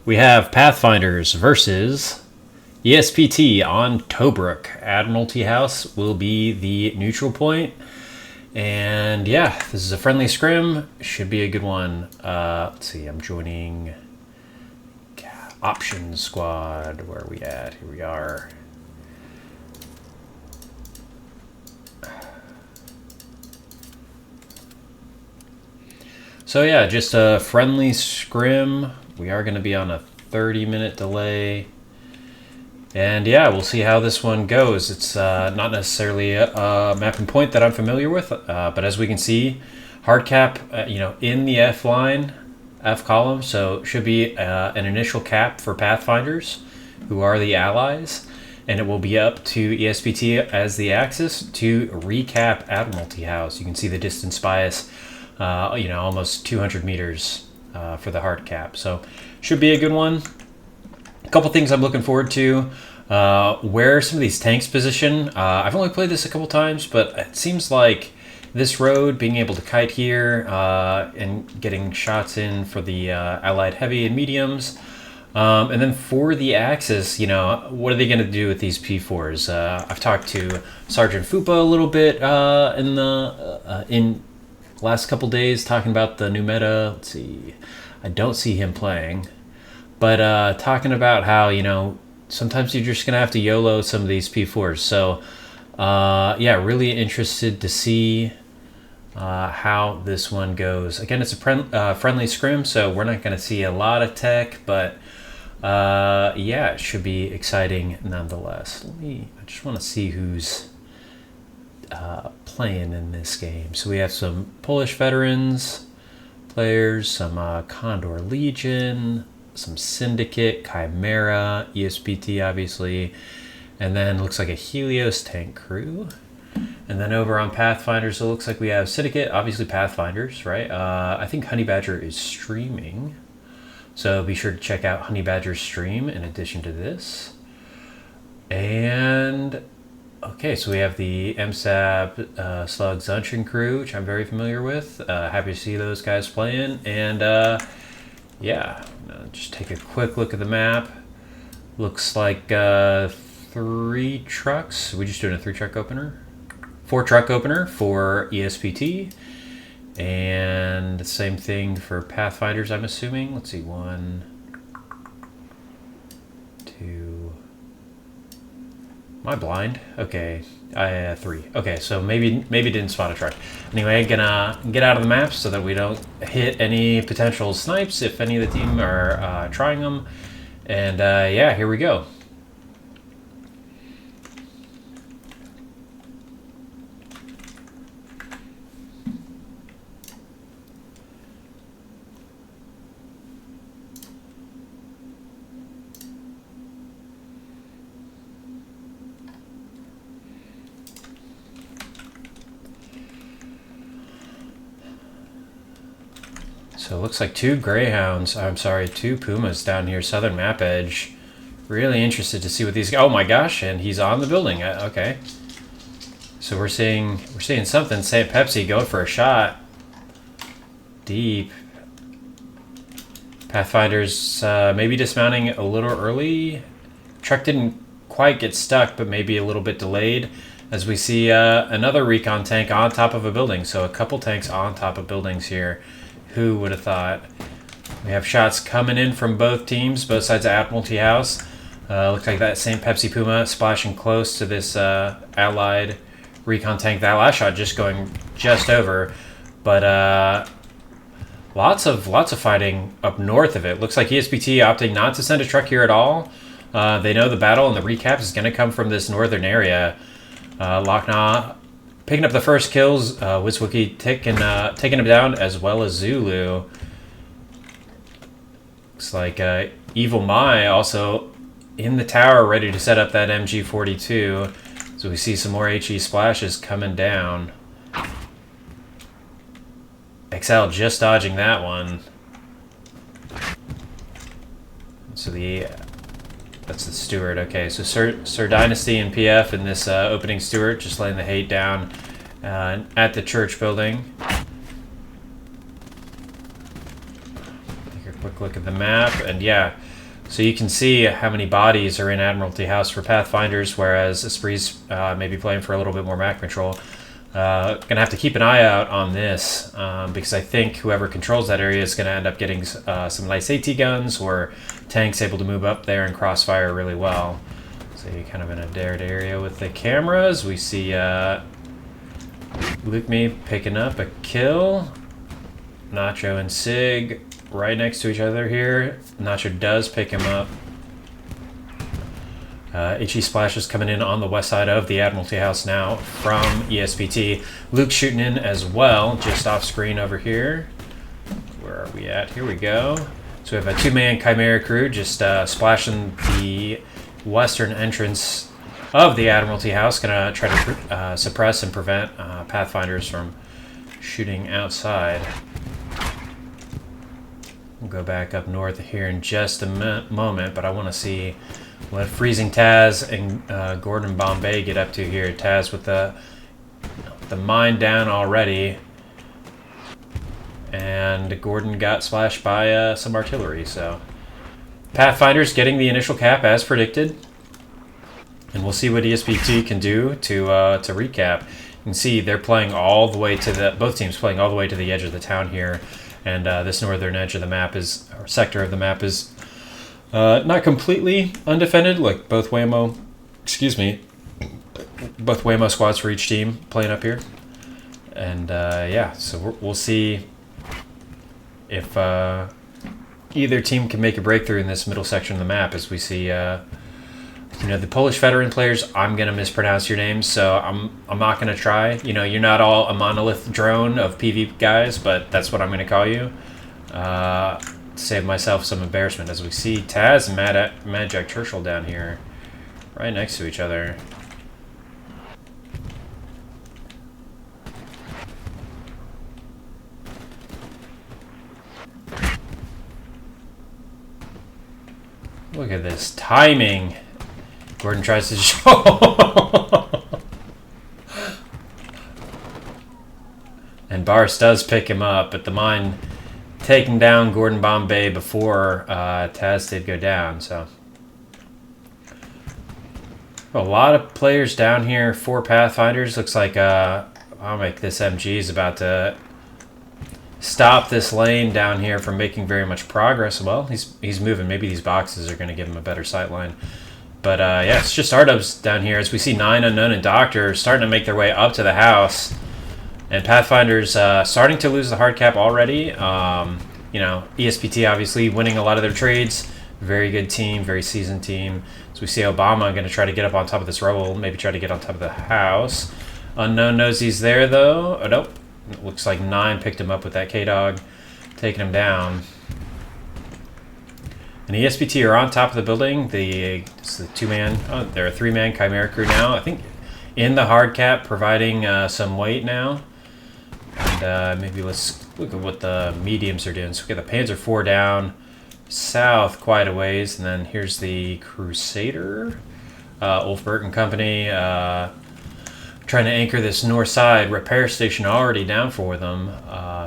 We have Pathfinders versus ESPT on Tobruk. Admiralty House will be the neutral point. And yeah, this is a friendly scrim. Should be a good one. Let's see, I'm joining Options Squad. Where are we at? Here we are. So yeah, just a friendly scrim. We are going to be on a 30-minute delay. And yeah, we'll see how this one goes. It's not necessarily a map and point that I'm familiar with, but as we can see, hard cap, in the F line, F column, so should be an initial cap for Pathfinders, who are the allies, and it will be up to ESPT as the axis to recap Admiralty House. You can see the distance bias, almost 200 meters for the hard cap, so should be a good one. A couple things I'm looking forward to. Where some of these tanks position. I've only played this a couple times, but it seems like this road, being able to kite here and getting shots in for the allied heavy and mediums. And then for the axis, what are they going to do with these P4s? I've talked to Sergeant Fupa a little bit in last couple days, talking about the new meta. Let's see. I don't see him playing. But talking about how, sometimes you're just going to have to YOLO some of these P4s. So, really interested to see how this one goes. Again, it's a friendly scrim, so we're not going to see a lot of tech. But, it should be exciting nonetheless. I just want to see who's playing in this game. So we have some Polish veterans players, some Condor Legion, some Syndicate, Chimera, ESPT obviously, and then looks like a Helios tank crew. And then over on Pathfinders, it looks like we have Syndicate, obviously Pathfinders, right? I think Honey Badger is streaming, so be sure to check out Honey Badger's stream in addition to this. And okay, so we have the MSAB Slug Zunchen crew, which I'm very familiar with. Happy to see those guys playing. And just take a quick look at the map. Looks like 3 trucks. Are we just doing a 3-truck opener? 4-truck opener for ESPT. And the same thing for Pathfinders, I'm assuming. Let's see, 1, 2... Am I blind? Okay, 3. Okay, so maybe didn't spot a truck. Anyway, gonna get out of the map so that we don't hit any potential snipes if any of the team are trying them. And here we go. So it looks like 2 Pumas down here, southern map edge. Really interested to see what these. Oh my gosh! And he's on the building. Okay. So we're seeing something. Say Pepsi going for a shot. Deep. Pathfinders maybe dismounting a little early. Truck didn't quite get stuck, but maybe a little bit delayed. As we see another recon tank on top of a building. So a couple tanks on top of buildings here. Who would have thought? We have shots coming in from both teams, both sides of Admiralty House. Looks like that same Pepsi Puma splashing close to this allied recon tank. That last shot just going just over. But lots of fighting up north of it. Looks like ESPT opting not to send a truck here at all. They know the battle and the recap is going to come from this northern area. Lochna picking up the first kills, Wizwookie taking him down, as well as Zulu. Looks like Evil Mai also in the tower, ready to set up that MG42. So we see some more HE splashes coming down. XL just dodging that one. So that's the Stewart. Okay, so Sir Dynasty and PF in this opening Stewart, just laying the hate down at the church building. Take a quick look at of the map. And yeah, so you can see how many bodies are in Admiralty House for Pathfinders, whereas Esprit's maybe playing for a little bit more map control. Gonna have to keep an eye out on this because I think whoever controls that area is gonna end up getting some nice AT guns or tanks able to move up there and crossfire really well. So you're kind of in a dared area with the cameras. We see Luke Me picking up a kill. Nacho and Sig right next to each other here. Nacho does pick him up. HE Splash is coming in on the west side of the Admiralty House now from ESPT. Luke shooting in as well, just off screen over here. Where are we at? Here we go. So we have a two-man Chimera crew just splashing the western entrance of the Admiralty House. Gonna try to suppress and prevent Pathfinders from shooting outside. We'll go back up north here in just a moment, but I want to see what Freezing Taz and Gordon Bombay get up to here. Taz with the mine down already, and Gordon got splashed by some artillery. So Pathfinders getting the initial cap as predicted, and we'll see what ESPT can do to recap. You can see they're playing all the way to both teams playing all the way to the edge of the town here, and this northern edge of the map or sector of the map is not completely undefended. Like both Waymo squads for each team playing up here, and yeah, so we'll see if either team can make a breakthrough in this middle section of the map. As we see, the Polish veteran players, I'm gonna mispronounce your names, so I'm not gonna try. You're not all a monolith drone of PV guys, but that's what I'm gonna call you. Save myself some embarrassment. As we see Taz and Mad Jack Churchill down here, right next to each other. Look at this timing. Gordon tries to show. And Bars does pick him up, but the mine taking down Gordon Bombay before Taz did go down. So a lot of players down here for Pathfinders. Looks like I'll make this MG is about to stop this lane down here from making very much progress. Well, he's moving. Maybe these boxes are going to give him a better sight line. But yeah, it's just Stardubs down here as we see 9 Unknown and Doctor starting to make their way up to the house. And Pathfinders starting to lose the hard cap already. ESPT obviously winning a lot of their trades. Very good team, very seasoned team. So we see Obama going to try to get up on top of this rubble, maybe try to get on top of the house. Unknown knows he's there though. Oh, nope. It looks like 9 picked him up with that K-Dog, taking him down. And ESPT are on top of the building. It's the two-man, they're a three-man Chimera crew now. I think in the hard cap, providing some weight now. And maybe let's look at what the mediums are doing. So we got the Panzer IV down south quite a ways, and then here's the Crusader, Ulfbert and company, trying to anchor this north side repair station already down for them.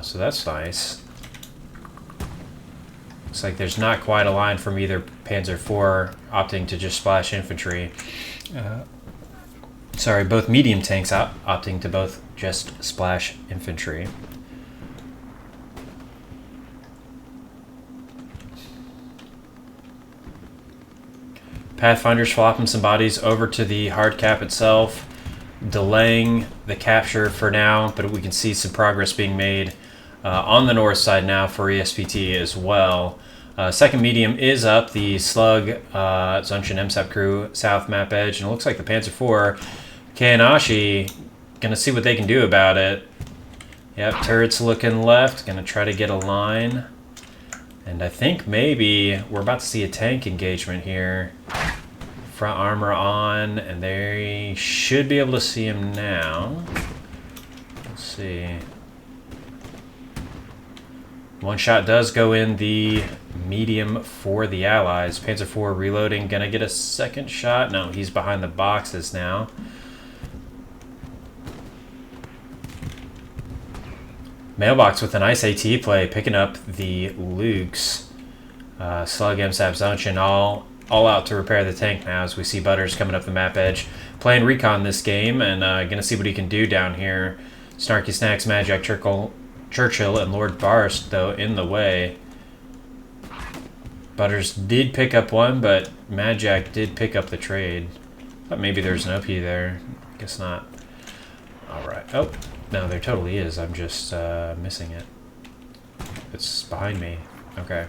So that's nice. Looks like there's not quite a line from either Panzer IV opting to just splash infantry. Sorry, both medium tanks opting to both just splash infantry. Pathfinders flopping some bodies over to the hard cap itself, delaying the capture for now, but we can see some progress being made on the north side now for ESPT as well. Second medium is up, the Slug Zunshin MSAP crew, south map edge, and it looks like the Panzer IV, Kanashi, gonna see what they can do about it. Yep, turrets looking left, gonna try to get a line. And I think maybe we're about to see a tank engagement here. Front armor on, and they should be able to see him now. Let's see. One shot does go in the medium for the Allies. Panzer IV reloading, gonna get a second shot. No, he's behind the boxes now. Mailbox with a nice AT play, picking up the Lukes. Slug, MSAP, Zunchin all out to repair the tank now as we see Butters coming up the map edge. Playing recon this game and going to see what he can do down here. Snarky Snacks, Magic, Churchill, and Lord Barst, though, in the way. Butters did pick up one, but Magic did pick up the trade. Thought maybe there's an OP there. Guess not. Alright. Oh, no, there totally is. I'm just missing it. It's behind me. Okay.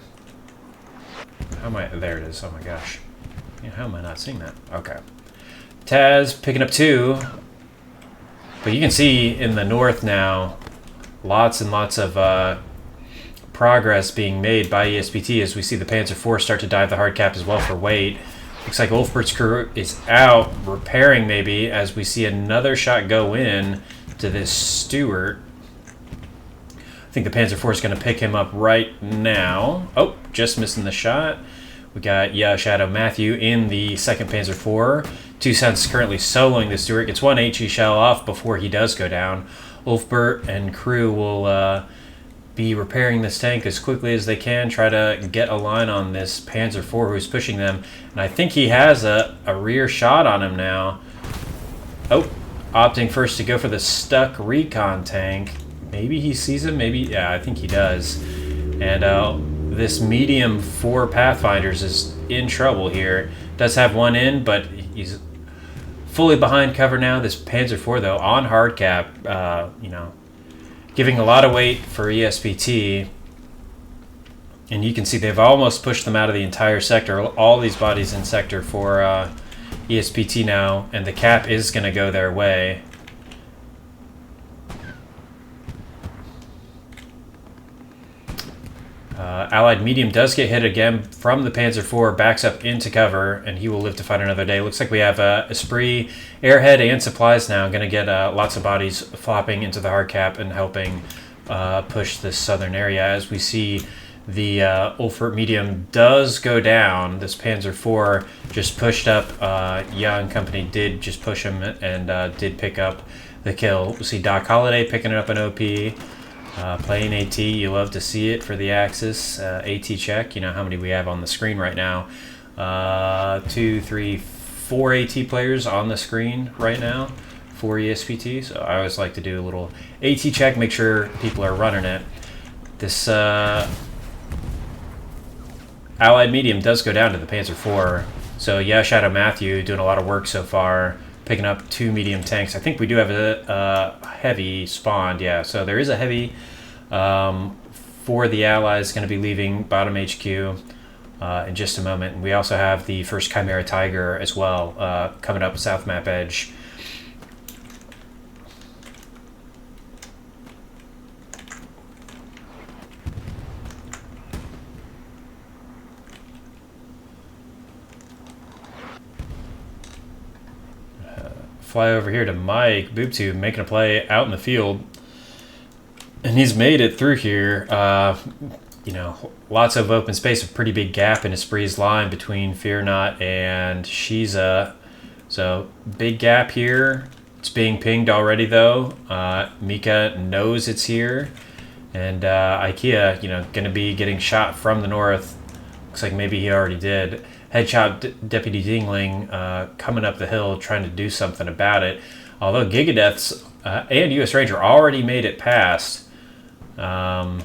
How am I? There it is. Oh my gosh. Yeah, how am I not seeing that? Okay. Taz picking up 2. But you can see in the north now, lots and lots of progress being made by ESPT as we see the Panzer IV start to dive the hard cap as well for weight. Looks like Ulfbert's crew is out repairing maybe as we see another shot go in to this Stewart. I think the Panzer IV is going to pick him up right now. Oh, just missing the shot. We got Shadow Matthew in the 2nd Panzer IV. 2 Cents currently soloing the Stewart. Gets 1 HE shell off before he does go down. Ulfbert and crew will be repairing this tank as quickly as they can. Try to get a line on this Panzer IV who's pushing them. And I think he has a rear shot on him now. Oh, opting first to go for the stuck recon tank. Maybe he sees him. Maybe, yeah, I think he does. And this medium for Pathfinders is in trouble here. Does have one in, but he's fully behind cover now. This Panzer IV, though, on hard cap, you know, giving a lot of weight for ESPT. And you can see they've almost pushed them out of the entire sector. All these bodies in sector for ESPT now, and the cap is going to go their way. Allied medium does get hit again from the Panzer IV, backs up into cover, and he will live to fight another day. Looks like we have Esprit, Airhead, and supplies now. Going to get lots of bodies flopping into the hard cap and helping push this southern area. As we see the Ulfert medium does go down. This Panzer IV just pushed up. Young Company did just push him and did pick up the kill. We see Doc Holiday picking it up an OP. Playing AT, you love to see it for the Axis. AT check, you know how many we have on the screen right now. 2, 3, 4 AT players on the screen right now for ESPT. So I always like to do a little AT check, make sure people are running it. This Allied medium does go down to the Panzer IV. So yeah, Shadow Matthew doing a lot of work so far, picking up 2 medium tanks. I think we do have a heavy spawned, yeah. So there is a heavy for the Allies going to be leaving bottom HQ in just a moment. And we also have the first Chimera Tiger as well coming up south map edge. Fly over here to Mike BoobTube making a play out in the field, and he's made it through here. You know, lots of open space, a pretty big gap in Esprit's line between Fear Not and Shiza. So big gap here. It's being pinged already though. Mika knows it's here, and IKEA, you know, going to be getting shot from the north. Looks like maybe he already did. Headshot Deputy Dingling coming up the hill trying to do something about it. Although Gigadeaths and US Ranger already made it past. I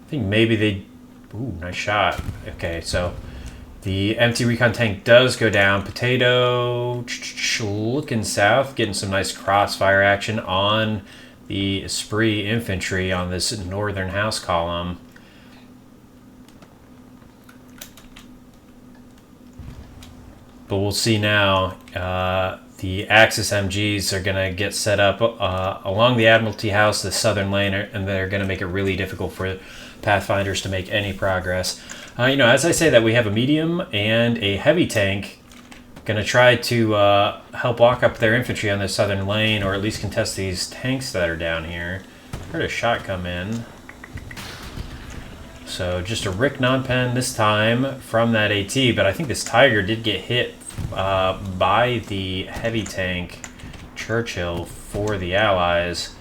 think maybe they... Ooh, nice shot. Okay, so the empty recon tank does go down. Potato looking south, getting some nice crossfire action on the Esprit infantry on this northern house column. But we'll see now, the Axis MGs are going to get set up along the Admiralty House, the southern lane, and they're going to make it really difficult for Pathfinders to make any progress. You know, as I say that, we have a medium and a heavy tank going to try to help walk up their infantry on the southern lane, or at least contest these tanks that are down here. Heard a shot come in. So just a Rick non-pen this time from that AT, but I think this Tiger did get hit by the heavy tank Churchill for the Allies.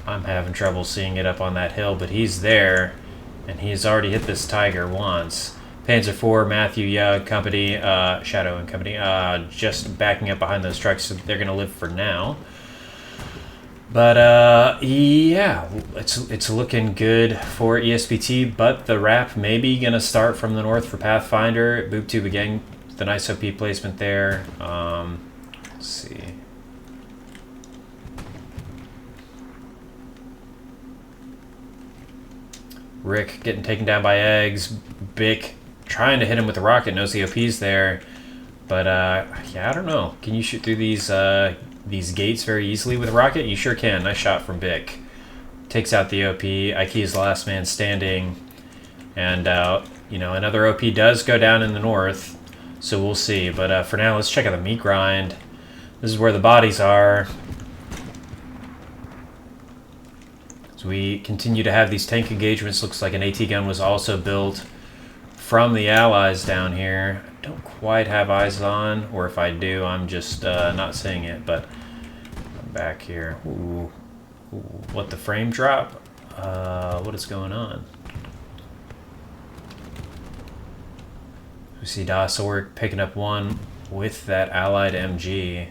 I'm having trouble seeing it up on that hill, but he's there. And he's already hit this Tiger once. Panzer IV, Matthew, company, Shadow and company, just backing up behind those trucks. So they're going to live for now. But, yeah, it's looking good for ESPT, but the wrap may be going to start from the north for Pathfinder. Boob Tube again, the nice OP placement there. Let's see. Rick getting taken down by eggs. Bick trying to hit him with a rocket, knows the OP's there. But, yeah, I don't know. Can you shoot through these gates very easily with a rocket? You sure can. Nice shot from Bick. Takes out the OP. Ike is the last man standing. And, you know, another OP does go down in the north. So we'll see. But for now, let's check out the meat grind. This is where the bodies are. So we continue to have these tank engagements. Looks like an AT gun was also built from the Allies down here. I don't quite have eyes on, or if I do, I'm just not seeing it. But I'm back here. Ooh. Ooh. What, the frame drop? What is going on? We see Dosork picking up one with that Allied MG.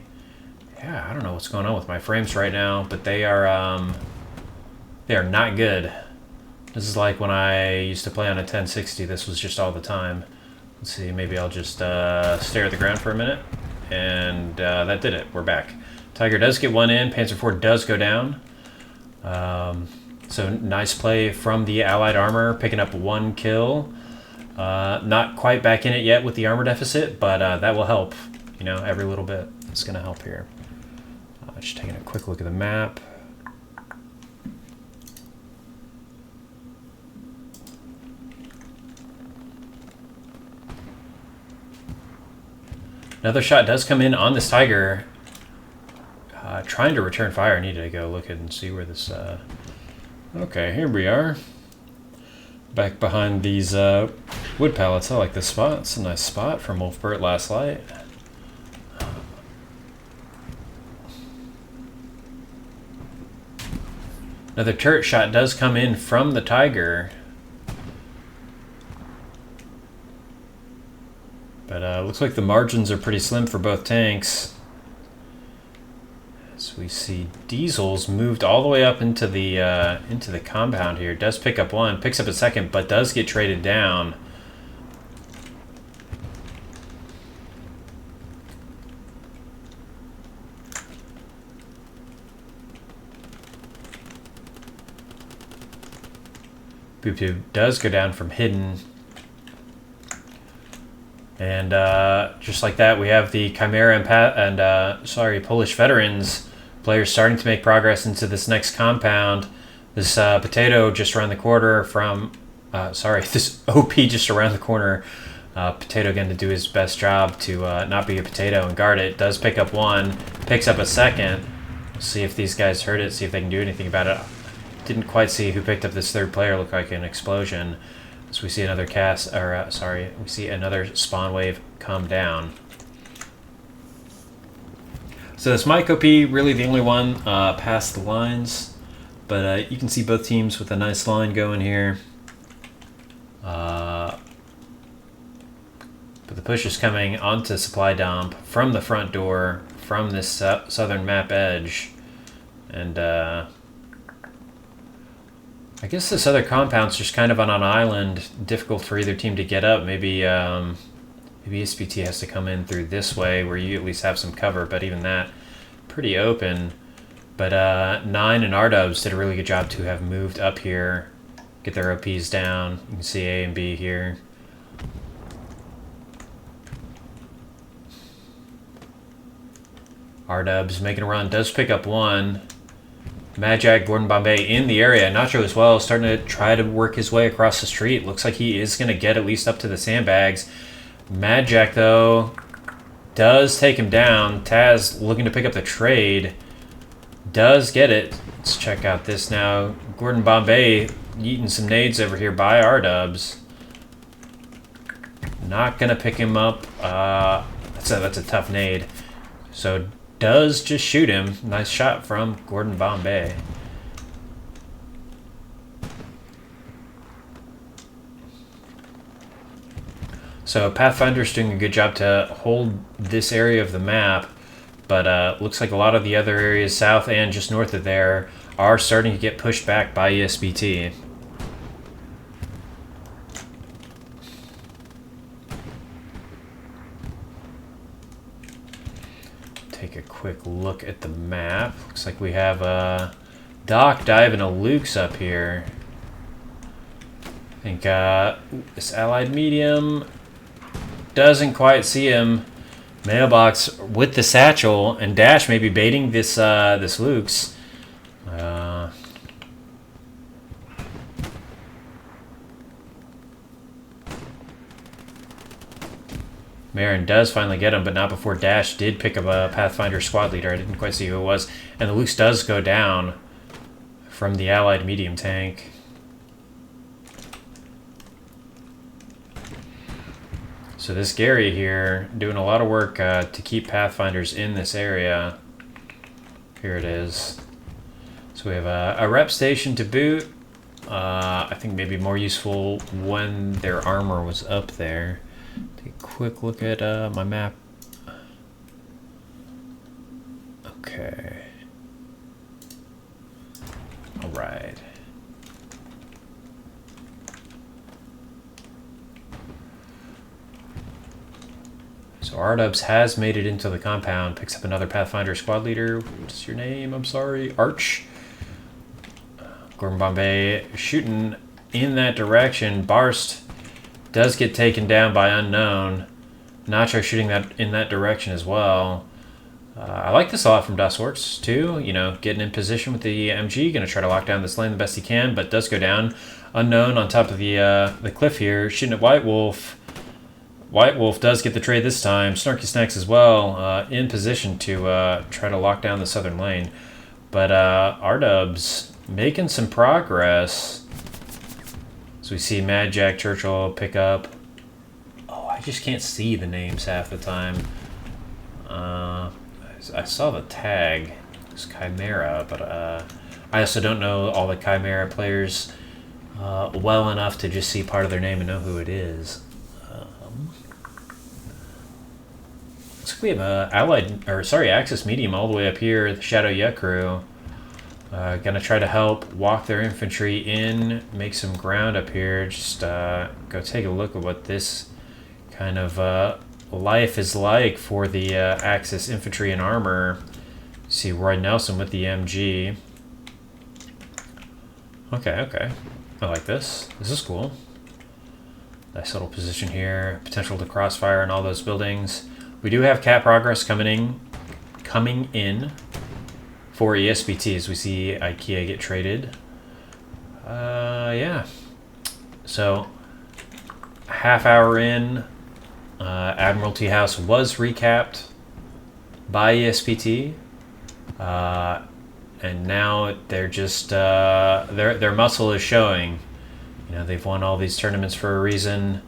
Yeah, I don't know what's going on with my frames right now, but they are not good. This is like when I used to play on a 1060. This was just all the time. Let's see, maybe I'll just stare at the ground for a minute. And that did it. We're back. Tiger does get one in. Panzer IV does go down. So nice play from the Allied armor, picking up one kill. Not quite back in it yet with the armor deficit, but that will help. You know, every little bit is going to help here. Just taking a quick look at the map. Another shot does come in on this Tiger. Trying to return fire. I need to go look and see where this... Okay, here we are. Back behind these wood pallets. I like this spot. It's a nice spot from Wolfbert last light. Another turret shot does come in from the Tiger. But looks like the margins are pretty slim for both tanks. So we see Diesel's moved all the way up into the compound here. Does pick up one, picks up a second, but does get traded down. Boob Tube does go down from hidden. And just like that, we have the Chimera and Polish veterans players starting to make progress into this next compound. This Potato just around the corner from, this OP just around the corner. Potato going to do his best job to not be a potato and guard it. Does pick up one, picks up a second. We'll see if these guys heard it, see if they can do anything about it. Didn't quite see who picked up this third player. Looked like an explosion. So we see another we see another spawn wave come down. So this Mike OP, really the only one past the lines. But you can see both teams with a nice line going here. But the push is coming onto supply dump from the front door, from this southern map edge. And I guess this other compound's just kind of on an island, difficult for either team to get up. Maybe ESPT has to come in through this way where you at least have some cover, but even that, pretty open. But 9 and R-Dubs did a really good job to have moved up here, get their OPs down. You can see A and B here. R-Dubs making a run, does pick up one. Mad Jack, Gordon Bombay in the area. Nacho as well, starting to try to work his way across the street. Looks like he is going to get at least up to the sandbags. Mad Jack, though, does take him down. Taz looking to pick up the trade. Does get it. Let's check out this now. Gordon Bombay eating some nades over here by R-Dubs. Not going to pick him up. That's a tough nade. So does just shoot him. Nice shot from Gordon Bombay. So Pathfinder's doing a good job to hold this area of the map, but looks like a lot of the other areas south and just north of there are starting to get pushed back by ESPT. Take a quick look at the map. Looks like we have a Doc diving a Luke's up here. I think this allied medium doesn't quite see him. Mailbox with the satchel, and Dash may be baiting this this Luke's. Marin does finally get him, but not before Dash did pick up a Pathfinder squad leader. I didn't quite see who it was. And the Luke's does go down from the allied medium tank. So this Gary here doing a lot of work to keep Pathfinders in this area. Here it is. So we have a rep station to boot. I think maybe more useful when their armor was up there. Take a quick look at my map. Okay. All right. So Ardubs has made it into the compound, picks up another Pathfinder squad leader. What's your name? I'm sorry. Arch. Gordon Bombay shooting in that direction. Barst does get taken down by Unknown. Nacho shooting that in that direction as well. I like this a lot from Dustworks too. You know, getting in position with the MG, going to try to lock down this lane the best he can, but does go down. Unknown on top of the cliff here, shooting at White Wolf. White Wolf does get the trade this time. Snarky Snacks as well, in position to try to lock down the southern lane. But Ardubs making some progress. So we see Mad Jack Churchill pick up. Oh, I just can't see the names half the time. I saw the tag. It's Chimera, but I also don't know all the Chimera players well enough to just see part of their name and know who it is. Looks like we have a Axis Medium all the way up here, the Shadow Yet crew. Gonna try to help walk their infantry in, make some ground up here. Just go take a look at what this kind of life is like for the Axis infantry and armor. See Roy Nelson with the MG. Okay. I like this. This is cool. Nice little position here. Potential to crossfire in all those buildings. We do have cat progress coming in for ESPT as we see IKEA get traded. Yeah. So, half hour in, Admiralty House was recapped by ESPT, and now they're just their muscle is showing. You know, they've won all these tournaments for a reason,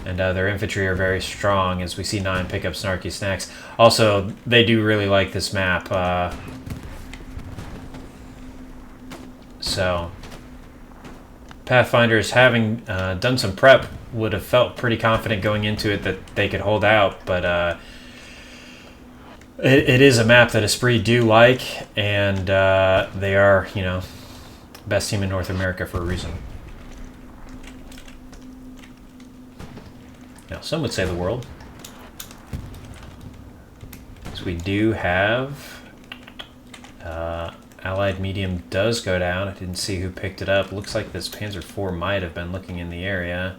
and their infantry are very strong. As we see 9 pick up Snarky Snacks. Also, they do really like this map. So, Pathfinders, having done some prep, would have felt pretty confident going into it that they could hold out, but it is a map that Esprit do like, and they are, you know, best team in North America for a reason. Now, some would say the world. So we do have Allied Medium does go down. I didn't see who picked it up. Looks like this Panzer IV might have been looking in the area.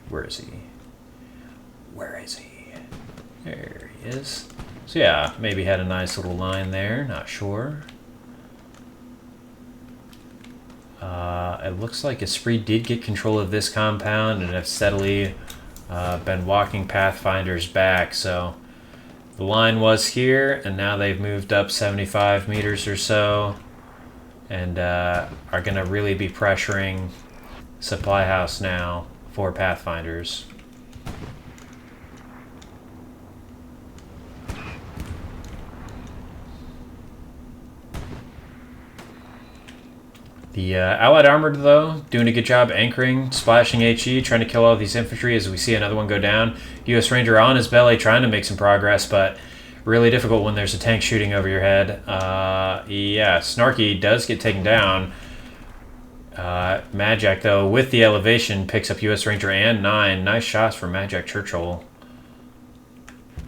Where is he? Where is he? There he is. So yeah, maybe had a nice little line there. Not sure. It looks like Esprit did get control of this compound and have steadily been walking Pathfinders back. So the line was here, and now they've moved up 75 meters or so, and are going to really be pressuring Supply House now for Pathfinders. The Allied Armored, though, doing a good job anchoring, splashing HE, trying to kill all these infantry as we see another one go down. US Ranger on his belly, trying to make some progress, but really difficult when there's a tank shooting over your head. Yeah, Snarky does get taken down. Madjack, though, with the elevation, picks up US Ranger and 9. Nice shots from Madjack Churchill.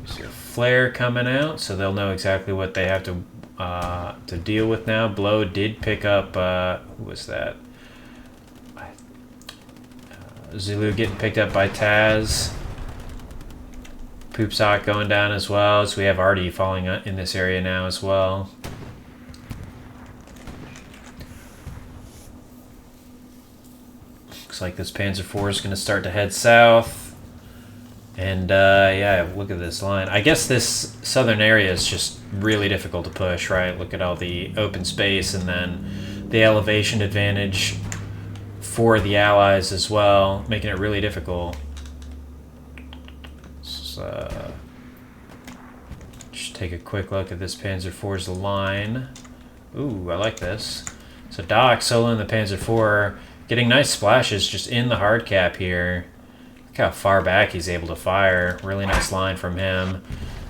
See a flare coming out, so they'll know exactly what they have to deal with now. Blow did pick up, who was that? Zulu getting picked up by Taz. Poopsock going down as well, so we have Artie falling in this area now as well. Looks like this Panzer IV is going to start to head south. And yeah, look at this line. I guess this southern area is just really difficult to push, right? Look at all the open space and then the elevation advantage for the Allies as well, making it really difficult. So, just take a quick look at this Panzer IV's line. Ooh, I like this. So Doc soloing the Panzer IV, getting nice splashes just in the hard cap here. Look how far back he's able to fire. Really nice line from him.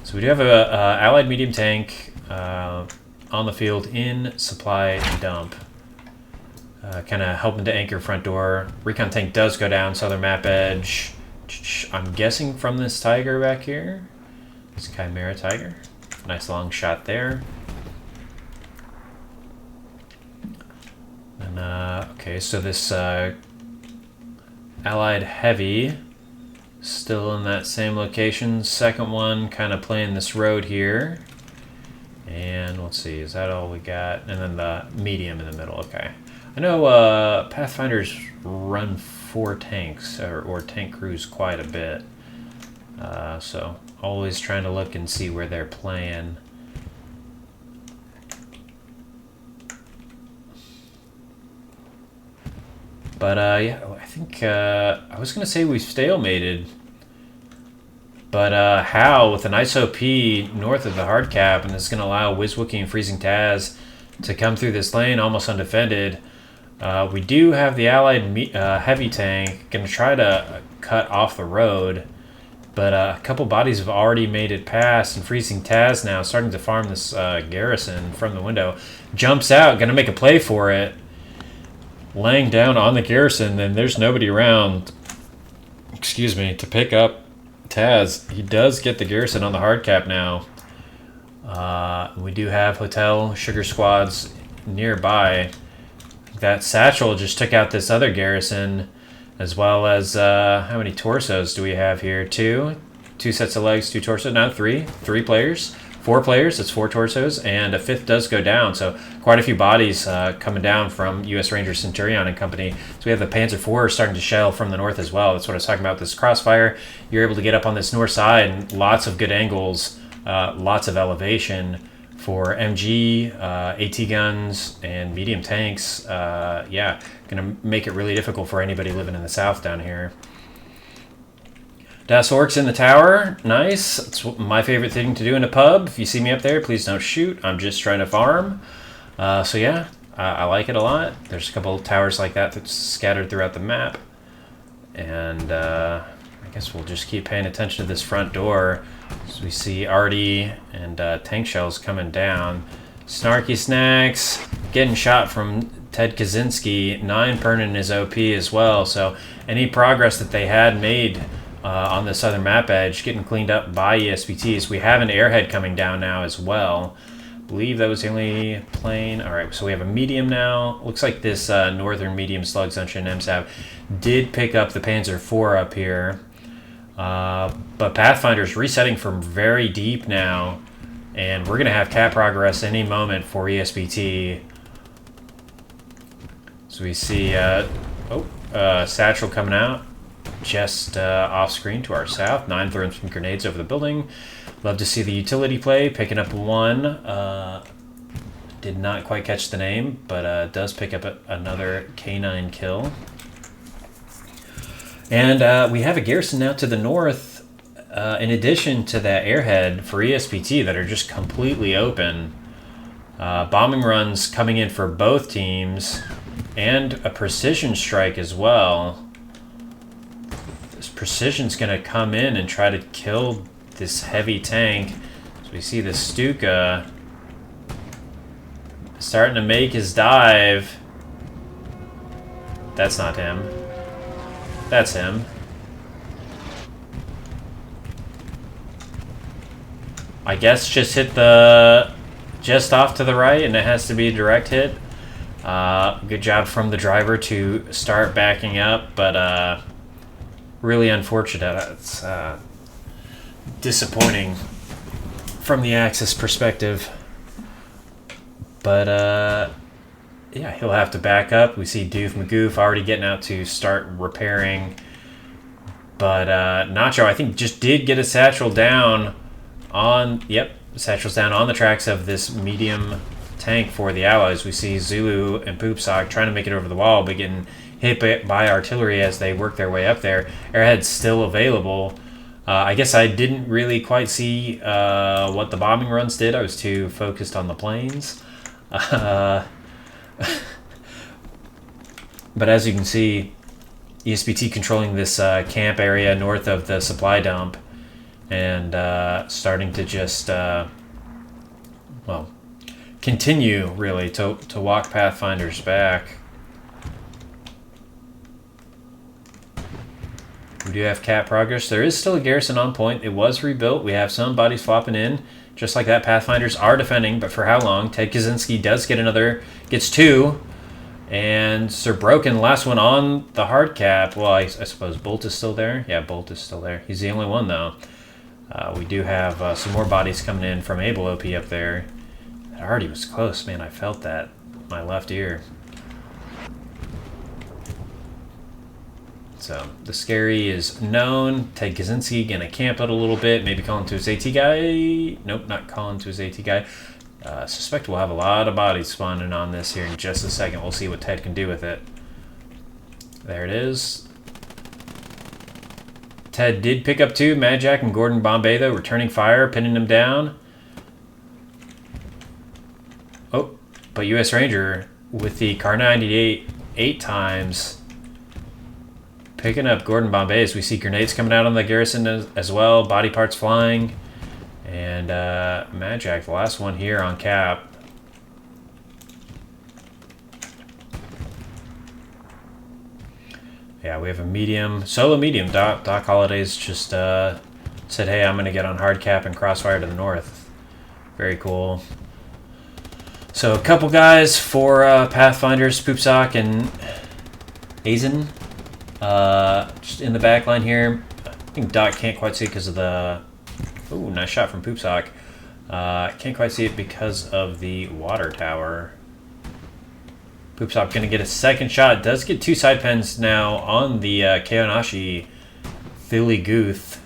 So we do have a Allied medium tank on the field in supply dump. Kind of helping to anchor front door. Recon tank does go down southern map edge. I'm guessing from this Tiger back here. It's Chimera Tiger. Nice long shot there. And okay, so this Allied heavy still in that same location. Second one kind of playing this road here. And let's see, is that all we got? And then the medium in the middle, okay. I know Pathfinders run 4 tanks, or tank crews quite a bit. So always trying to look and see where they're playing. But yeah, I think I was gonna say we've stalemated, but Hal with a nice OP north of the hard cap, and it's gonna allow Wizwookie and Freezing Taz to come through this lane almost undefended. We do have the Allied heavy tank gonna try to cut off the road, but a couple bodies have already made it past, and Freezing Taz now starting to farm this garrison from the window. Jumps out, gonna make a play for it. Laying down on the garrison, and there's nobody around, excuse me, to pick up Taz. He does get the garrison on the hard cap now. We do have hotel sugar squads nearby. That Satchel just took out this other garrison, as well as how many torsos do we have here? 2 sets of legs, 2 torsos, no, 3 players. 4 players, that's 4 torsos, and a 5th does go down, so quite a few bodies coming down from US Ranger Centurion and company. So we have the Panzer IV starting to shell from the north as well. That's what I was talking about, this crossfire. You're able to get up on this north side, and lots of good angles, lots of elevation for MG, AT guns, and medium tanks. Yeah, gonna make it really difficult for anybody living in the south down here. Das Orcs in the tower, nice. It's my favorite thing to do in a pub. If you see me up there, please don't shoot. I'm just trying to farm. So yeah, I like it a lot. There's a couple of towers like that that's scattered throughout the map. And I guess we'll just keep paying attention to this front door. As we see Artie and tank shells coming down. Snarky Snacks getting shot from Ted Kaczynski. 9 Pernin is OP as well. So any progress that they had made on the southern map edge, getting cleaned up by ESPTs. We have an airhead coming down now as well. I believe that was the only plane. All right, so we have a medium now. Looks like this northern medium slug Sunshine MSAV did pick up the Panzer IV up here. But Pathfinder's resetting from very deep now, and we're going to have cat progress any moment for ESPT. So we see Satchel coming out. Just off screen to our south. 9 throwing some grenades over the building. Love to see the utility play, picking up 1. Did not quite catch the name, but does pick up another K9 kill. And we have a garrison now to the north, in addition to that airhead for ESPT that are just completely open. Bombing runs coming in for both teams. And a precision strike as well. This precision's going to come in and try to kill this heavy tank. So we see the Stuka starting to make his dive. That's not him. That's him. I guess just hit the... just off to the right, and it has to be a direct hit. Good job from the driver to start backing up, but really unfortunate. It's disappointing from the Axis perspective. But yeah, he'll have to back up. We see Doof Magoof already getting out to start repairing. But Nacho, I think, just did get a satchel down on... Yep, satchel's down on the tracks of this medium tank for the Allies. We see Zulu and Poopsock trying to make it over the wall, but getting hit by artillery as they work their way up there. Airhead's still available. I guess I didn't really quite see what the bombing runs did. I was too focused on the planes. But as you can see, ESPT controlling this camp area north of the supply dump, and starting to just, well, continue really to walk Pathfinders back. We do have cat progress. There is still a garrison on point. It was rebuilt. We have some bodies flopping in. Just like that, Pathfinders are defending, but for how long? Ted Kaczynski does get another, gets two. And Sir Broken, last one on the hard cap. Well, I suppose Bolt is still there. Yeah, Bolt is still there. He's the only one, though. We do have some more bodies coming in from Able OP up there. It already was close, man. I felt that. My left ear. So, the scary is known. Ted Kaczynski gonna camp out a little bit. Maybe calling to his AT guy. Nope, not calling to his AT guy. Suspect we'll have a lot of bodies spawning on this here in just a second. We'll see what Ted can do with it. There it is. Ted did pick up two. Mad Jack and Gordon Bombay, though, returning fire, pinning him down. Oh, but U.S. Ranger with the Car 98 8 times. Picking up Gordon Bombay as we see grenades coming out on the garrison as well. Body parts flying. And Mad Jack, the last one here on cap. Yeah, we have a medium, solo medium. Doc Holiday's just said, hey, I'm going to get on hard cap and crossfire to the north. Very cool. So a couple guys for Pathfinders, Poopsock and Azen. Just in the back line here. I think Doc can't quite see it because of the... Ooh, nice shot from Poopsock. Can't quite see it because of the water tower. Poopsock going to get a second shot. Does get two side pens now on the Keonashi Philly Gooth.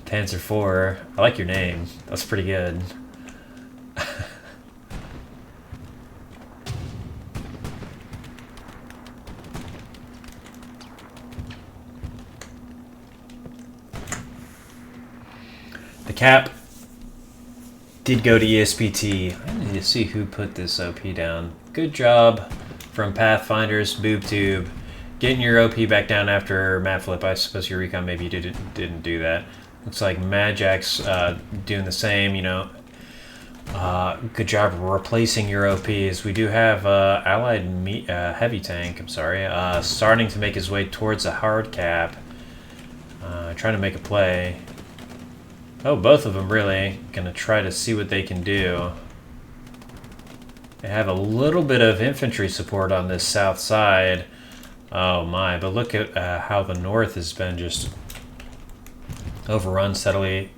Panzer IV. I like your name. That's pretty good. The cap did go to ESPT. I need to see who put this OP down. Good job from Pathfinders, BoobTube. Getting your OP back down after map flip. I suppose your recon maybe didn't do that. Looks like Mad Jack's doing the same, you know. Good job replacing your OPs. We do have Allied heavy tank, I'm sorry, starting to make his way towards a hard cap. Trying to make a play. Oh, both of them really. Gonna try to see what they can do. They have a little bit of infantry support on this south side. Oh my, but look at how the north has been just overrun steadily,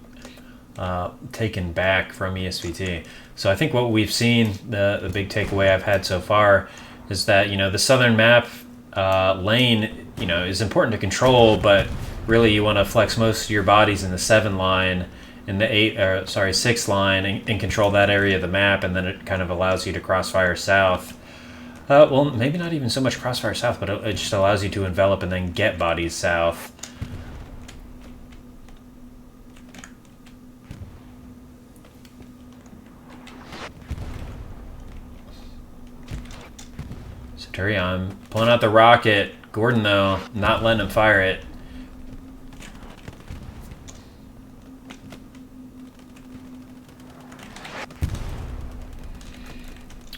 taken back from ESPT. So I think what we've seen, the big takeaway I've had so far, is that, you know, the southern map lane, you know, is important to control, but really you want to flex most of your bodies in the 7 line, in the 6 line, and control that area of the map, and then it kind of allows you to crossfire south. Well, maybe not even so much crossfire south, but it just allows you to envelop and then get bodies south. Carry on. Pulling out the rocket. Gordon, though, not letting him fire it.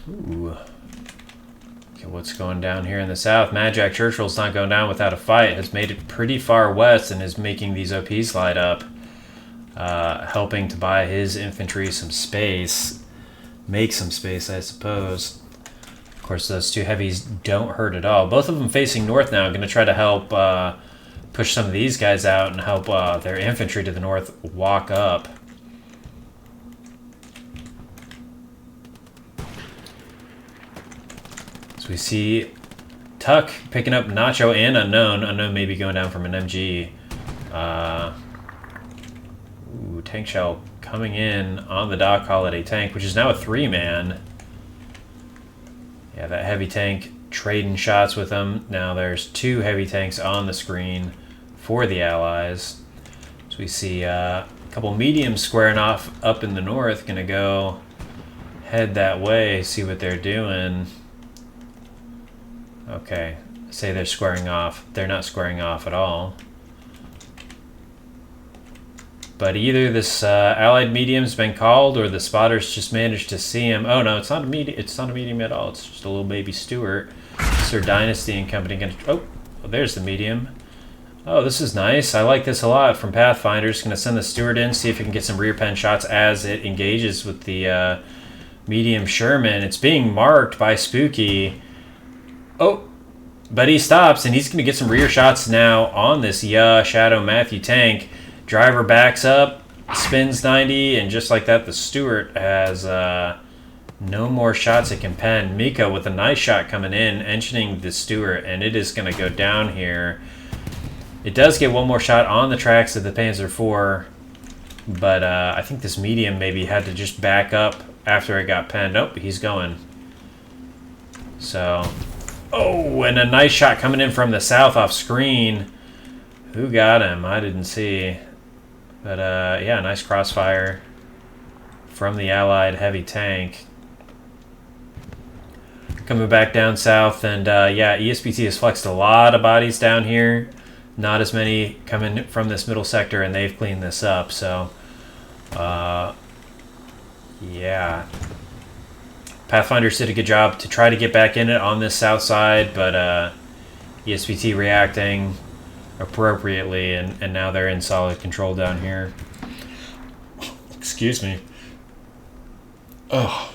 Ooh. Okay, what's going down here in the south? Mad Jack Churchill's not going down without a fight. Has made it pretty far west and is making these OPs light up. Helping to buy his infantry some space. Make some space, I suppose. Of course, those two heavies don't hurt at all. Both of them facing north now. Going to try to help push some of these guys out and help their infantry to the north walk up. So we see Tuck picking up Nacho and Unknown. Unknown maybe going down from an MG. Ooh, tank shell coming in on the Doc Holiday tank, which is now a 3-man. Yeah, that heavy tank trading shots with them. Now there's 2 heavy tanks on the screen for the Allies. So we see a couple mediums squaring off up in the north. Gonna go head that way, see what they're doing. Okay, say they're squaring off. They're not squaring off at all. But either this Allied medium's been called, or the spotters just managed to see him. Oh no, it's not a medium. It's not a medium at all. It's just a little baby Stuart. Sir Dynasty and company. Oh, there's the medium. Oh, this is nice. I like this a lot from Pathfinders. Going to send the Stuart in, see if it can get some rear pen shots as it engages with the medium Sherman. It's being marked by Spooky. Oh, but he stops, and he's going to get some rear shots now on this Shadow Matthew tank. Driver backs up, spins 90, and just like that, the Stuart has no more shots it can pen. Miko with a nice shot coming in, engineering the Stuart, and it is going to go down here. It does get one more shot on the tracks of the Panzer IV, but I think this medium maybe had to just back up after it got penned. Nope, he's going. So, oh, and a nice shot coming in from the south off screen. Who got him? I didn't see. But, yeah, nice crossfire from the Allied heavy tank. Coming back down south, and, yeah, ESPT has flexed a lot of bodies down here. Not as many coming from this middle sector, and they've cleaned this up, so, yeah. Pathfinders did a good job to try to get back in it on this south side, but, ESPT reacting appropriately, and now they're in solid control down here. Excuse me. Oh.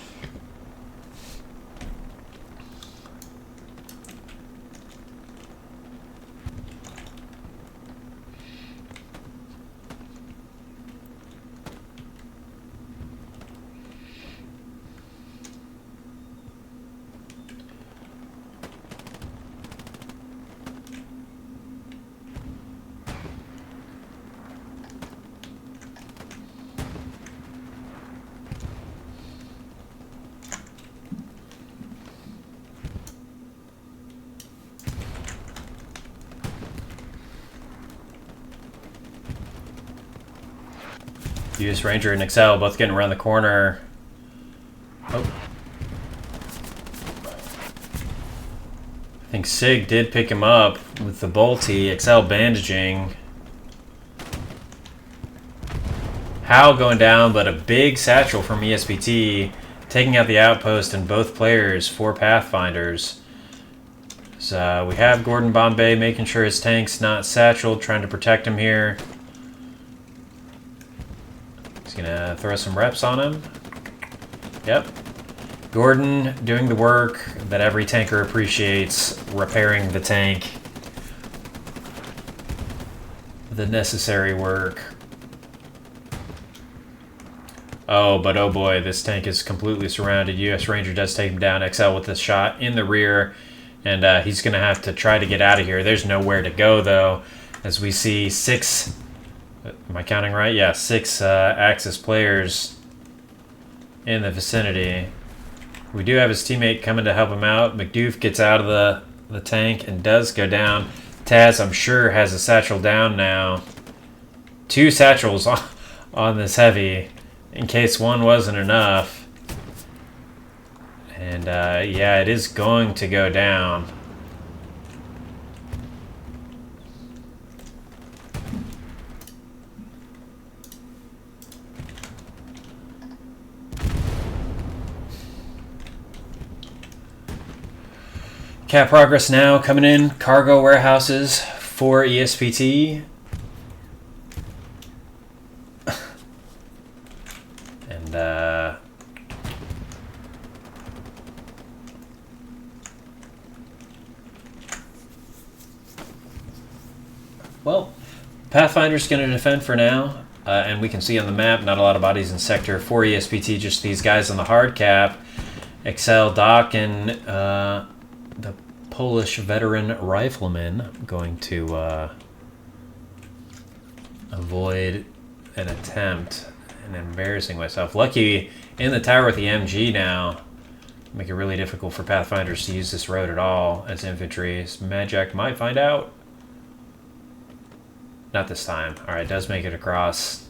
US Ranger and Excel both getting around the corner. Oh. I think Sig did pick him up with the bolty. Excel bandaging. Hal going down, but a big satchel from ESPT taking out the outpost and both players for Pathfinders. So we have Gordon Bombay making sure his tank's not satcheled, trying to protect him here. He's gonna throw some reps on him. Yep. Gordon doing the work that every tanker appreciates, repairing the tank. The necessary work. Oh, but oh boy, this tank is completely surrounded. US Ranger does take him down. XL with a shot in the rear, and he's gonna have to try to get out of here. There's nowhere to go though, as we see 6, am I counting right? Yeah, 6 Axis players in the vicinity. We do have his teammate coming to help him out. McDoof gets out of the tank and does go down. Taz, I'm sure, has a satchel down now. 2 satchels on this heavy, in case one wasn't enough. And yeah, it is going to go down. Cat progress now coming in. Cargo warehouses for ESPT. And well, Pathfinder's going to defend for now. And we can see on the map, not a lot of bodies in Sector 4 ESPT, just these guys on the hard cap. Excel, Doc, and the Polish veteran rifleman going to avoid an attempt and embarrassing myself. Lucky in the tower with the MG now. Make it really difficult for Pathfinders to use this road at all as infantry. Magjack might find out. Not this time. Alright, does make it across.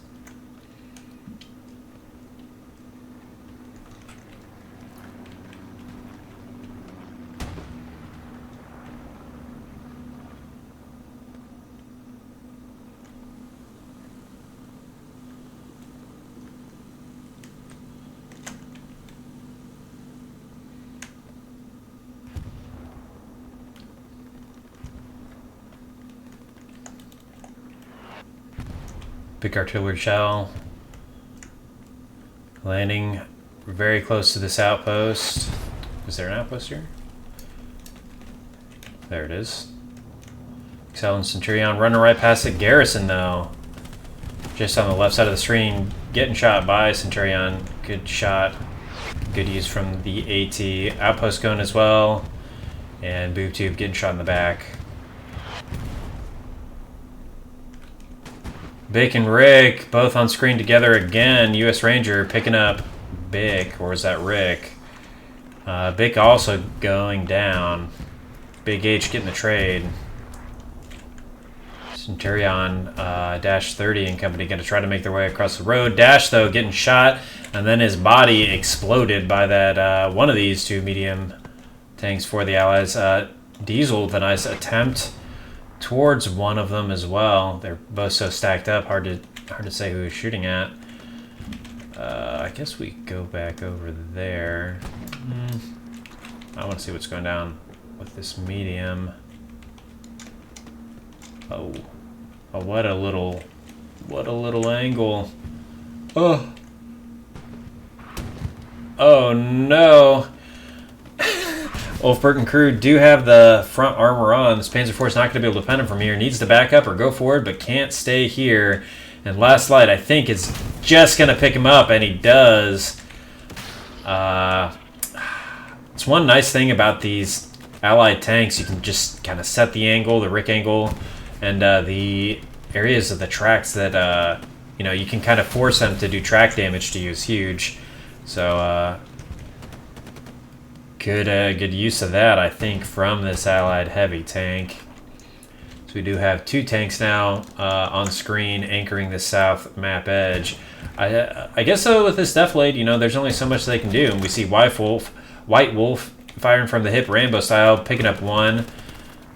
Big artillery shell. Landing very close to this outpost. Is there an outpost here? There it is. Excel and Centurion running right past the garrison though. Just on the left side of the screen. Getting shot by Centurion. Good shot. Good use from the AT. Outpost going as well. And Boob Tube getting shot in the back. Bick and Rick, both on screen together again. U.S. Ranger picking up Bick, or is that Rick? Bick also going down. Big H getting the trade. Centurion, Dash 30 and company going to try to make their way across the road. Dash, though, getting shot, and then his body exploded by that one of these two medium tanks for the Allies. Diesel with a nice attempt towards one of them as well. They're both so stacked up, hard to say who he's shooting at. I guess we go back over there. I want to see what's going down with this medium. Oh, what a little angle. Oh no. Wolfberg and crew do have the front armor on. This Panzer IV is not going to be able to defend him from here. Needs to back up or go forward, but can't stay here. And last light, I think, is just going to pick him up, and he does. It's one nice thing about these Allied tanks. You can just kind of set the angle, the Rick angle, and the areas of the tracks that, you can kind of force them to do track damage to you is huge. So, good use of that, I think, from this Allied heavy tank. So we do have two tanks now on screen anchoring the south map edge. I guess so with this Deflate, there's only so much they can do. And we see White Wolf firing from the hip Rambo style, picking up one.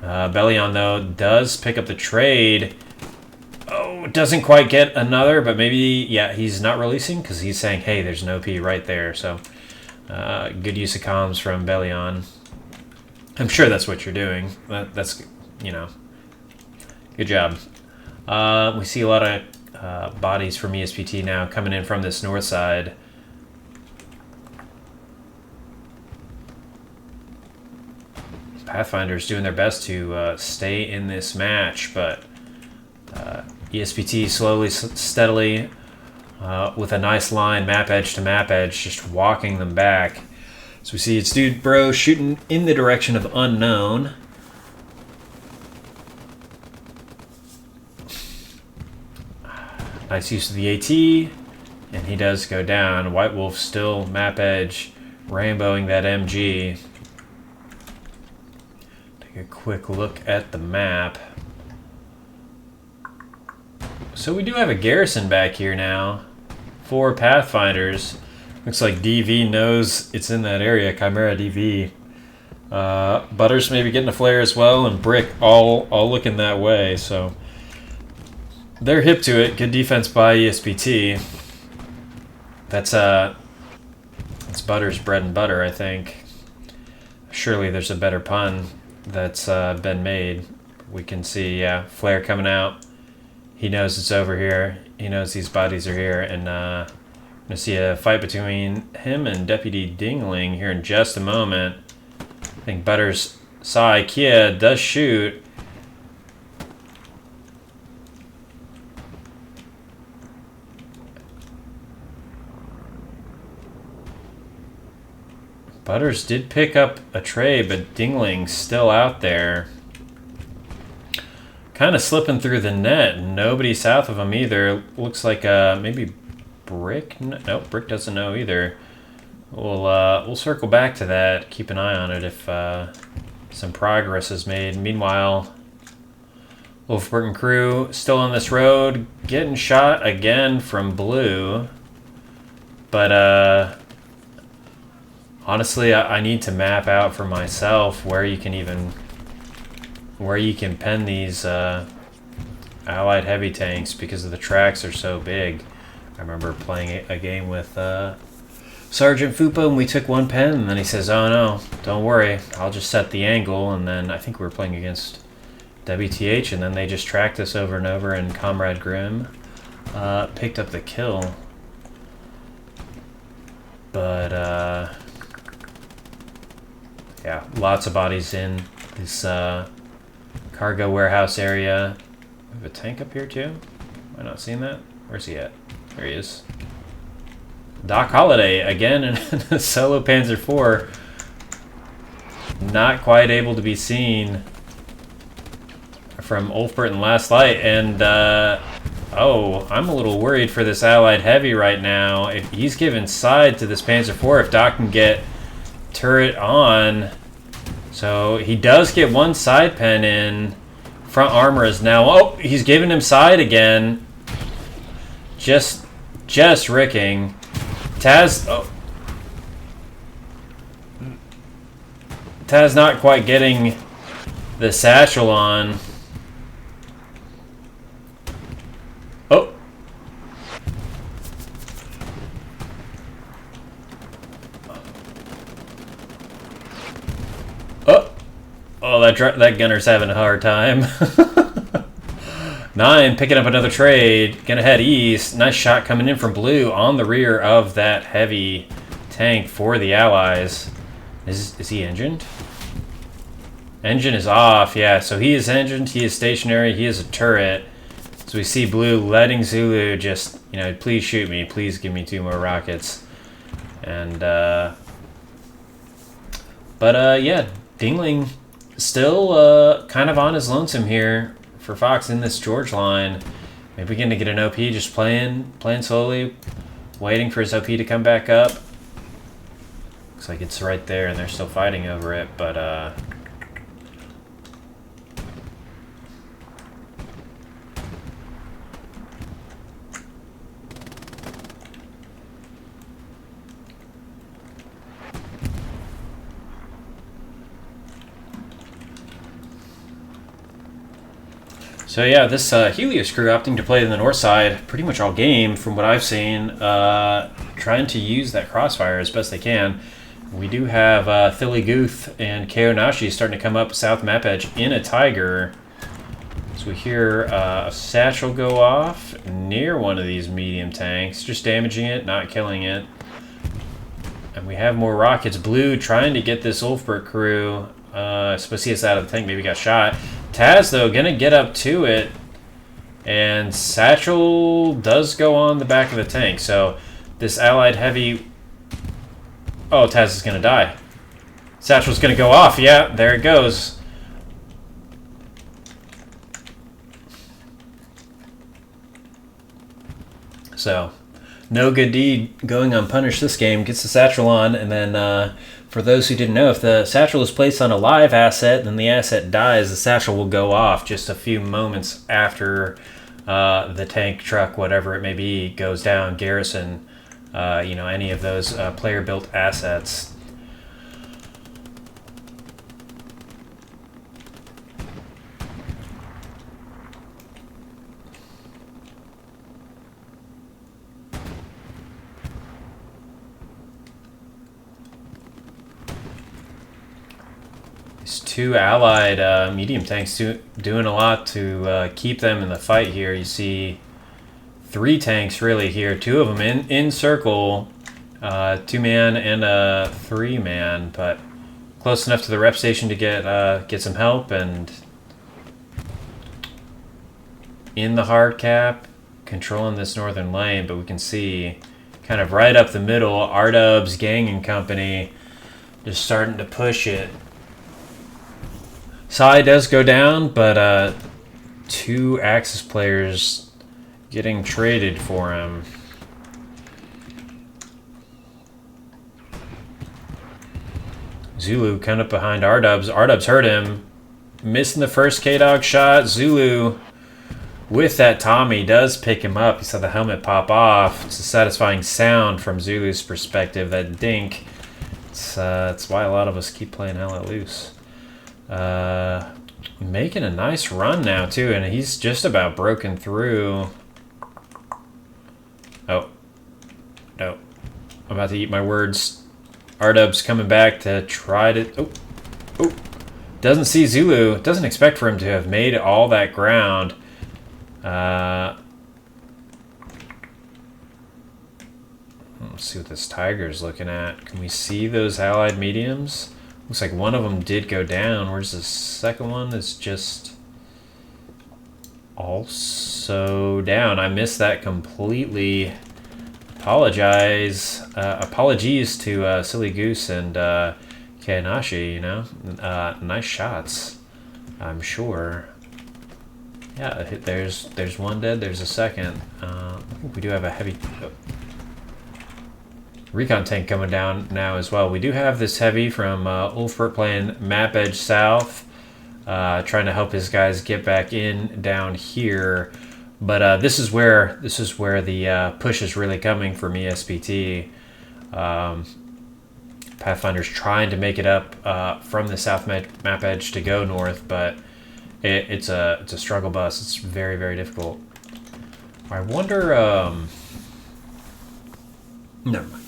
Bellion, though, does pick up the trade. Oh, doesn't quite get another, but maybe, yeah, he's not releasing because he's saying, hey, there's an OP right there. So good use of comms from Bellion. I'm sure that's what you're doing. That's, good job. We see a lot of bodies from ESPT now coming in from this north side. Pathfinders doing their best to stay in this match, but ESPT slowly, steadily, with a nice line, map edge to map edge, just walking them back. So we see it's Dude Bro shooting in the direction of unknown. Nice use of the AT, and he does go down. White Wolf still map edge, rainbowing that MG. Take a quick look at the map. So we do have a garrison back here now for Pathfinders. Looks like DV knows it's in that area. Chimera DV. Butters maybe getting a flare as well, and Brick all looking that way. So they're hip to it. Good defense by ESPT. That's Butters' bread and butter, I think. Surely there's a better pun that's been made. We can see, yeah, flare coming out. He knows it's over here. He knows these bodies are here, and I'm gonna see a fight between him and Deputy Dingling here in just a moment. I think Butters saw IKEA, does shoot. Butters did pick up a tray, but Dingling's still out there. Kind of slipping through the net. Nobody south of him either. Looks like maybe Brick? Nope, Brick doesn't know either. We'll circle back to that. Keep an eye on it if some progress is made. Meanwhile, Wolfberg and crew still on this road, getting shot again from blue. But honestly, I need to map out for myself where you can pen these allied heavy tanks, because the tracks are so big. I remember playing a game with Sergeant Fupa, and we took one pen, and then he says, "Oh no, don't worry, I'll just set the angle." And then I think we were playing against WTH, and then they just tracked us over and over, and Comrade Grimm picked up the kill. But yeah, lots of bodies in this cargo warehouse area. We have a tank up here too. Am I not seeing that? Where's he at? There he is. Doc Holliday again in a solo Panzer IV. Not quite able to be seen from Ulfbert and Last Light. And oh, I'm a little worried for this Allied Heavy right now. If he's given side to this Panzer IV, if Doc can get turret on. So he does get one side pen in. Front armor is now, oh, he's giving him side again. Just ricking. Taz, oh. Taz not quite getting the satchel on. Oh. Oh, that gunner's having a hard time. 9 picking up another trade. Gonna head east. Nice shot coming in from blue on the rear of that heavy tank for the Allies. Is he engined? Engine is off, yeah. So he is engined, he is stationary, he is a turret. So we see blue letting Zulu just, please shoot me. Please give me 2 more rockets. And, yeah, Dingling still kind of on his lonesome here for Fox in this George line. Maybe going to get an OP, just playing slowly, waiting for his OP to come back up. Looks like it's right there and they're still fighting over it, but so yeah, this Helios crew opting to play in the north side pretty much all game from what I've seen, trying to use that crossfire as best they can. We do have Thilly Guth and Keonashi starting to come up south map edge in a Tiger. So we hear a satchel go off near one of these medium tanks, just damaging it, not killing it. And we have more rockets. Blue trying to get this Ulfbert crew. I suppose he is out of the tank, maybe got shot. Taz, though, gonna get up to it. And satchel does go on the back of the tank. So this Allied heavy... Oh, Taz is gonna die. Satchel's gonna go off. Yeah, there it goes. So, no good deed going unpunished this game. Gets the satchel on, and then for those who didn't know, if the satchel is placed on a live asset, then the asset dies, the satchel will go off just a few moments after the tank, truck, whatever it may be, goes down. Garrison you know, any of those player-built assets. These two allied medium tanks doing a lot to keep them in the fight here. You see 3 tanks really here, 2 of them in circle, 2-man and a 3-man, but close enough to the rep station to get some help, and in the hard cap, controlling this northern lane. But we can see kind of right up the middle, R-Dub's gang and company just starting to push it. Sai does go down, but 2 Axis players getting traded for him. Zulu kind of behind R-Dubs. R-Dubs hurt him. Missing the first K-Dog shot. Zulu with that Tommy does pick him up. You saw the helmet pop off. It's a satisfying sound from Zulu's perspective, that dink. It's why a lot of us keep playing Hell Let Loose. Making a nice run now too, and he's just about broken through. Oh no, I'm about to eat my words. R-Dub's coming back to try to doesn't see Zulu, doesn't expect for him to have made all that ground. Let's see what this Tiger's looking at. Can we see those allied mediums? Looks like one of them did go down. Where's the second one? It's just also down. I missed that completely. Apologies to Silly Goose and Kanashi, you know. Nice shots, I'm sure. Yeah, there's one dead, there's a second. I think we do have a heavy... recon tank coming down now as well. We do have this heavy from Ulfbert playing map edge south, trying to help his guys get back in down here. But this is where the push is really coming from ESPT. Pathfinders trying to make it up from the south map edge to go north, but it's a struggle bus. It's very, very difficult. I wonder. Never mind.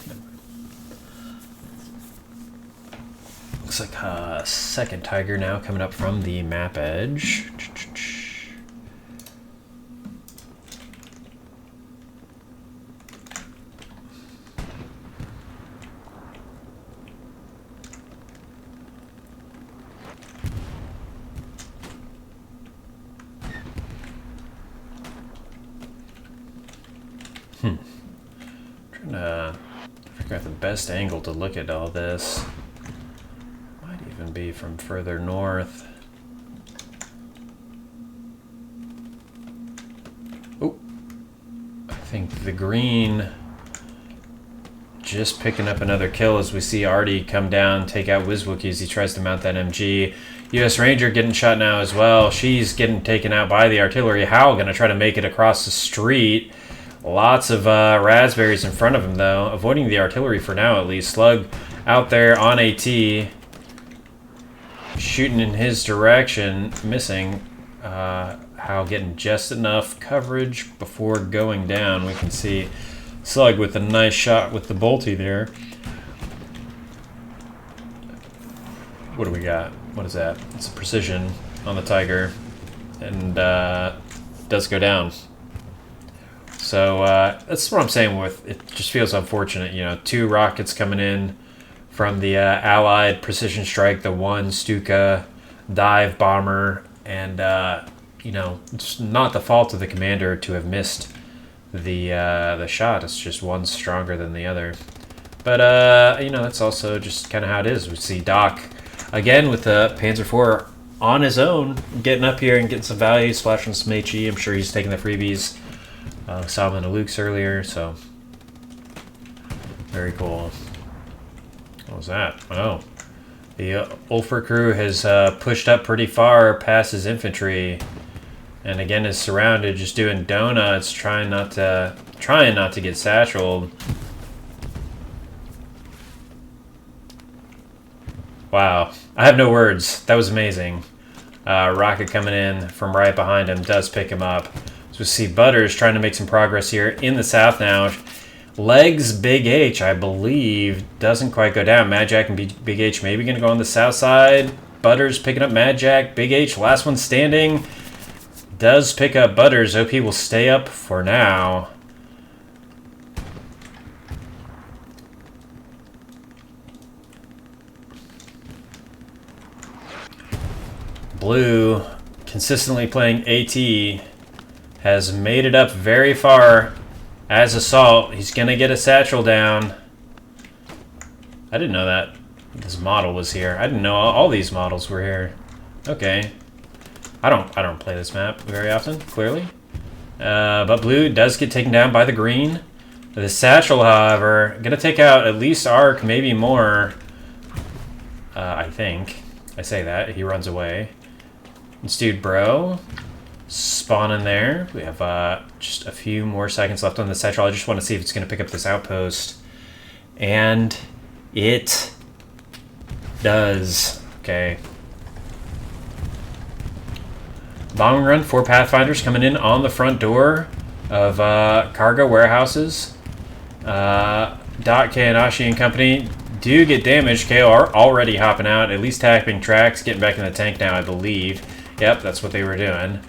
Looks like a second Tiger now coming up from the map edge. Trying to figure out the best angle to look at all this. Might even be from further north. Oh, I think the green just picking up another kill as we see Artie come down, take out Wizwookies. He tries to mount that MG. US Ranger getting shot now as well. She's getting taken out by the artillery. Howell gonna try to make it across the street. Lots of raspberries in front of him, though. Avoiding the artillery for now, at least. Slug out there on AT. Shooting in his direction. Missing. How getting just enough coverage before going down. We can see Slug with a nice shot with the bolty there. What do we got? What is that? It's a precision on the Tiger. And does go down. So that's what I'm saying with it. Just feels unfortunate, you know. 2 rockets coming in from the Allied precision strike, the 1 Stuka dive bomber, and you know, it's not the fault of the commander to have missed the shot. It's just one's stronger than the other. But you know, that's also just kind of how it is. We see Doc again with the Panzer IV on his own, getting up here and getting some value, splashing some HE. I'm sure he's taking the freebies. Saw him in the Luke's earlier, so very cool. What was that? Oh, the Ulfer crew has pushed up pretty far past his infantry, and again is surrounded, just doing donuts, trying not to get satcheled. Wow. I have no words. That was amazing. Rocket coming in from right behind him does pick him up. So we see Butters trying to make some progress here in the south now. Legs, Big H, I believe, doesn't quite go down. Mad Jack and Big H maybe going to go on the south side. Butters picking up Mad Jack. Big H, last one standing, does pick up Butters. OP will stay up for now. Blue, consistently playing AT, has made it up very far as Assault. He's going to get a satchel down. I didn't know that this model was here. I didn't know all these models were here. Okay. I don't play this map very often, clearly. But Blue does get taken down by the green. The satchel, however, going to take out at least Arc, maybe more. I think. I say that. He runs away. It's Dude Bro spawning there. We have just a few more seconds left on the satchel. I just want to see if it's going to pick up this outpost. And it does. Okay. Bombing run for Pathfinders coming in on the front door of cargo warehouses. Dot, Kayanashi and company do get damaged. KO are already hopping out, at least tapping tracks, getting back in the tank now, I believe. Yep, that's what they were doing.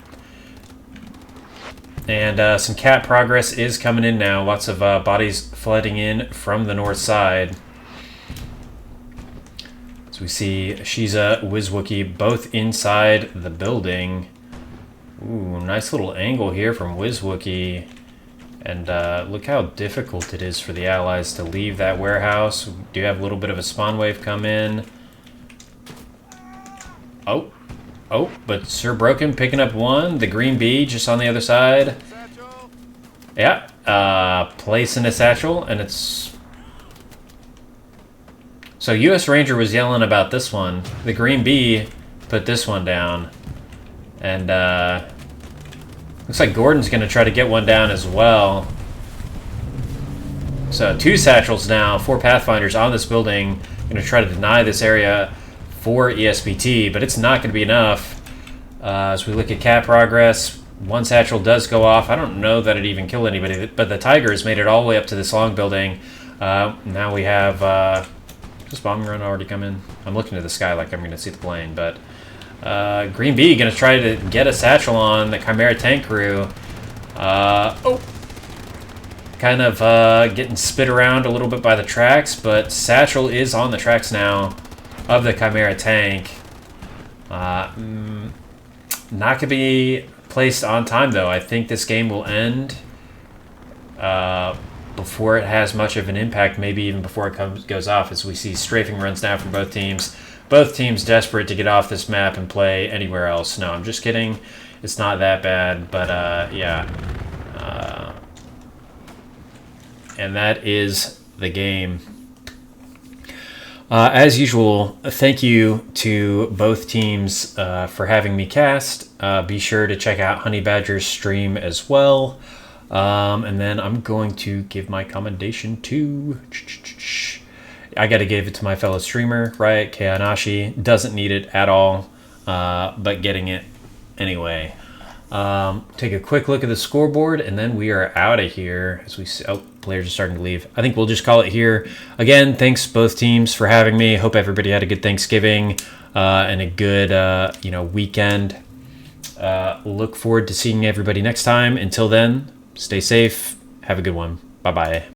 And some cat progress is coming in now. Lots of bodies flooding in from the north side. So we see Shiza, Wizwookie both inside the building. Ooh, nice little angle here from Wizwookie. And look how difficult it is for the allies to leave that warehouse. We do have a little bit of a spawn wave come in. Oh, but Sir Broken picking up one. The green bee just on the other side. Yeah, placing a satchel, and it's... So US Ranger was yelling about this one. The green bee put this one down. And looks like Gordon's going to try to get one down as well. So 2 satchels now, 4 Pathfinders on this building. Going to try to deny this area for ESPT, but it's not going to be enough. As we look at cat progress, 1 satchel does go off. I don't know that it even killed anybody, but the Tiger has made it all the way up to this long building. Now we have... Does bombing run already come in? I'm looking at the sky like I'm going to see the plane, but... Green Bee going to try to get a satchel on the Chimera tank crew. Kind of getting spit around a little bit by the tracks, but satchel is on the tracks now of the Chimera tank. Not going to be placed on time, though. I think this game will end before it has much of an impact, maybe even before it goes off, as we see strafing runs now from both teams. Both teams desperate to get off this map and play anywhere else. No, I'm just kidding. It's not that bad, but yeah. And that is the game. As usual, thank you to both teams for having me cast. Be sure to check out Honey Badger's stream as well. And then I'm going to give my commendation to... I got to give it to my fellow streamer, right? Kayanashi doesn't need it at all, but getting it anyway. Take a quick look at the scoreboard, and then we are out of here. As we see, oh, players are starting to leave. I think we'll just call it here. Again, thanks both teams for having me. Hope everybody had a good Thanksgiving and a good weekend. Look forward to seeing everybody next time. Until then, stay safe. Have a good one. Bye-bye.